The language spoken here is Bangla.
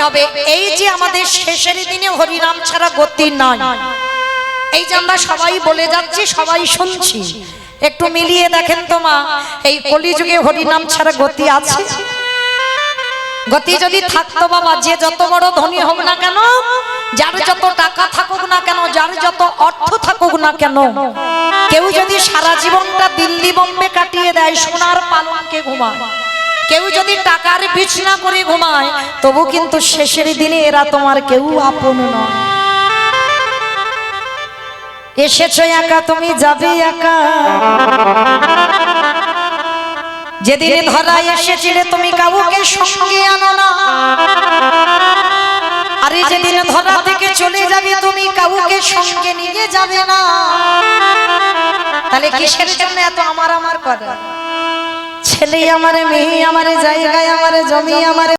হবে। এই যে আমাদের শেষের দিনে হরিনাম ছাড়া গতি নাই, এই যে আমরা সবাই বলে যাচ্ছি, সবাই শুনছি, একটু মিলিয়ে দেখেন তো মা, এই কলিযুগে হরিনাম ছাড়া গতি আছে? গতি যদি থাকতো বাবা, যে যত বড় ধনী হোক না কেন, যার যত টাকা থাকুক না কেন, যার যত অর্থ থাকুক না কেন, কেউ যদি সারা জীবনটা দিল্লি বোম্বে কাটিয়ে দেয়, সোনার পালঙ্কে ঘুমায়, কেউ যদি টাকার বিছনা করে ঘুমায়, তবু কিন্তু শেষের দিনে এরা তোমার কেউ আপন নয়। এসেছো একা, তুমি যাবে একা। যেদিন ধরা এসেছিলে তুমি কাউকে সঙ্গে আনো না, আরে যেদিন ধরা থেকে চলে যাবে তুমি কাউকে সঙ্গে নিয়ে যাবে না। তাহলে কিসের জন্য এত আমার আমার করা? ছেলে আমার, মেয়ে আমার, জায়গায় আমার, জমি আমার।